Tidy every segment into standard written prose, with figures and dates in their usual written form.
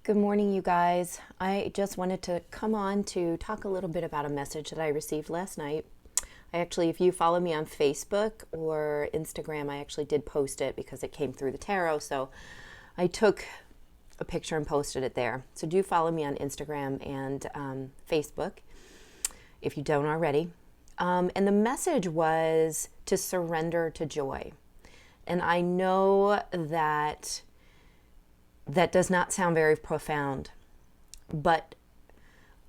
Good morning, you guys. I just wanted to come on to talk a little bit about a message that I received last night. If you follow me on Facebook or Instagram, I actually did post it because it came through the tarot. So I took a picture and posted it there. So do follow me on Instagram and Facebook if you don't already. And the message was to surrender to joy. And I know that does not sound very profound, but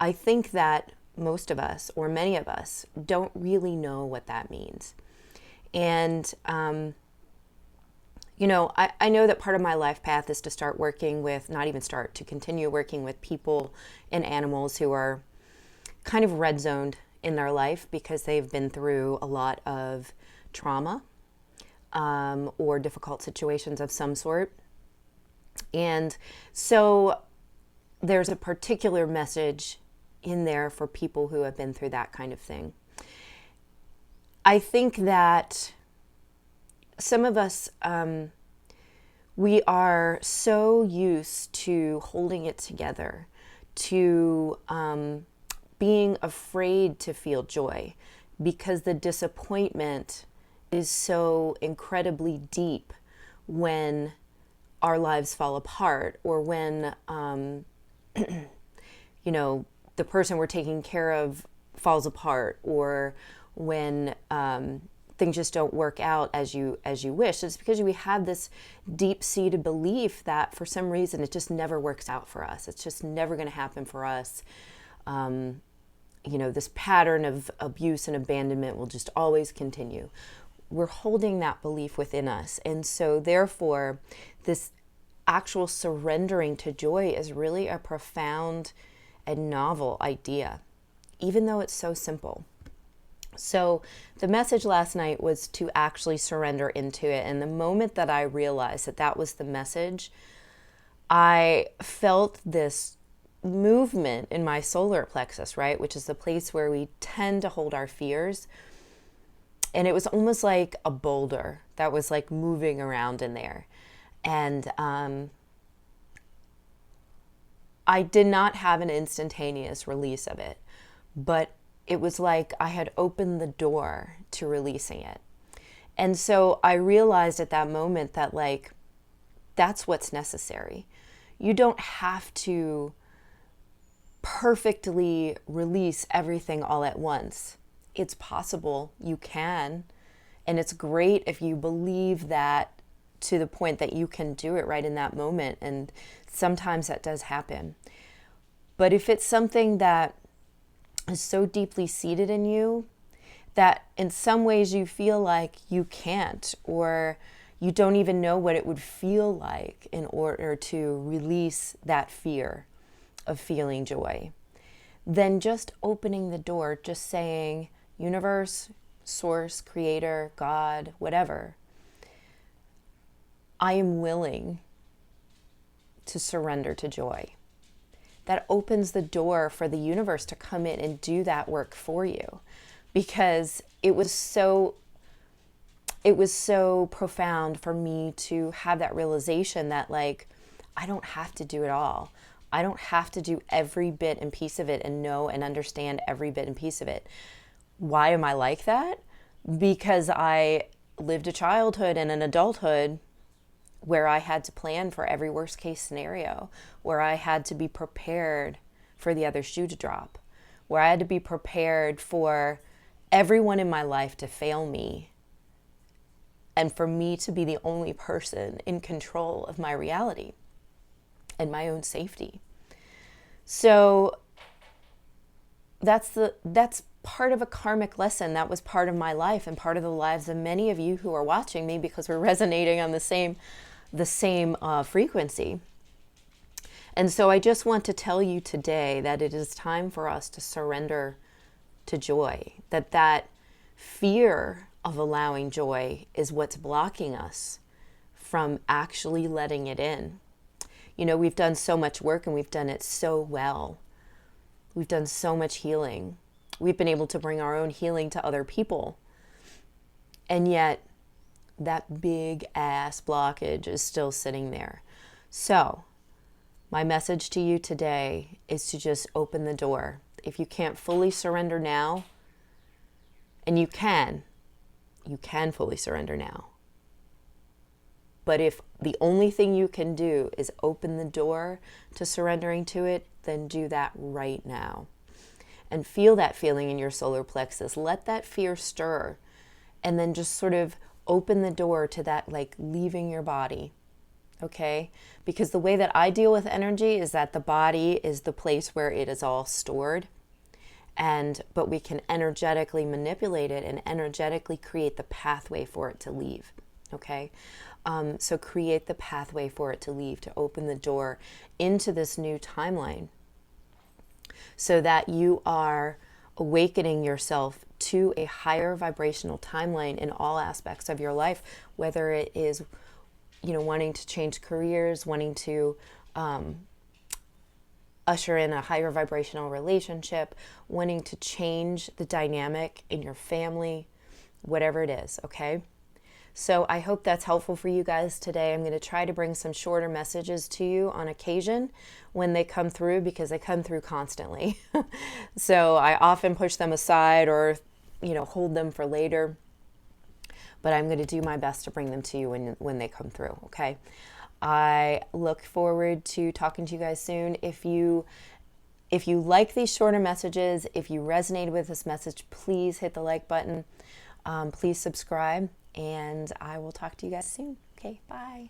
I think that most of us, or many of us, don't really know what that means. And, I know that part of my life path is to start working with, not even start, to continue working with people and animals who are kind of red zoned in their life because they've been through a lot of trauma or difficult situations of some sort. And so there's a particular message in there for people who have been through that kind of thing. I think that some of us, we are so used to holding it together, to being afraid to feel joy because the disappointment is so incredibly deep when our lives fall apart, or when, the person we're taking care of falls apart, or when things just don't work out as you wish. It's because we have this deep-seated belief that for some reason it just never works out for us. It's just never going to happen for us. This pattern of abuse and abandonment will just always continue. We're holding that belief within us. And so therefore, this actual surrendering to joy is really a profound and novel idea, even though it's so simple. So the message last night was to actually surrender into it. And the moment that I realized that that was the message, I felt this movement in my solar plexus, right? Which is the place where we tend to hold our fears. And it was almost like a boulder that was like moving around in there. And I did not have an instantaneous release of it, but it was like I had opened the door to releasing it. And so I realized at that moment that that's what's necessary. You don't have to perfectly release everything all at once. It's possible, you can, and it's great if you believe that to the point that you can do it right in that moment. And sometimes that does happen. But if it's something that is so deeply seated in you that in some ways you feel like you can't, or you don't even know what it would feel like in order to release that fear of feeling joy, then just opening the door, just saying, universe, source, creator, God, whatever, I am willing to surrender to joy. That opens the door for the universe to come in and do that work for you, because it was so profound for me to have that realization that I don't have to do it all. I don't have to do every bit and piece of it and know and understand every bit and piece of it. Why am I like that? Because I lived a childhood and an adulthood where I had to plan for every worst case scenario, where I had to be prepared for the other shoe to drop, where I had to be prepared for everyone in my life to fail me, and for me to be the only person in control of my reality and my own safety. So that's part of a karmic lesson. That was part of my life and part of the lives of many of you who are watching me, because we're resonating on the same frequency. And so I just want to tell you today that it is time for us to surrender to joy, that fear of allowing joy is what's blocking us from actually letting it in. We've done so much work and we've done it so well. We've done so much healing. We've been able to bring our own healing to other people. And yet that big ass blockage is still sitting there. So My message to you today is to just open the door. If you can't fully surrender now, and you can fully surrender now. But if the only thing you can do is open the door to surrendering to it, then do that right now. And feel that feeling in your solar plexus. Let that fear stir. And then just sort of open the door to that, like leaving your body. Okay? Because the way that I deal with energy is that the body is the place where it is all stored. But we can energetically manipulate it and energetically create the pathway for it to leave. Okay? So create the pathway for it to leave, to open the door into this new timeline so that you are awakening yourself to a higher vibrational timeline in all aspects of your life, whether it is, wanting to change careers, wanting to usher in a higher vibrational relationship, wanting to change the dynamic in your family, whatever it is, okay? So I hope that's helpful for you guys today. I'm going to try to bring some shorter messages to you on occasion when they come through, because they come through constantly. So I often push them aside or, hold them for later. But I'm going to do my best to bring them to you when they come through, okay? I look forward to talking to you guys soon. If you like these shorter messages, if you resonated with this message, please hit the like button. Please subscribe. And I will talk to you guys soon. Okay, bye.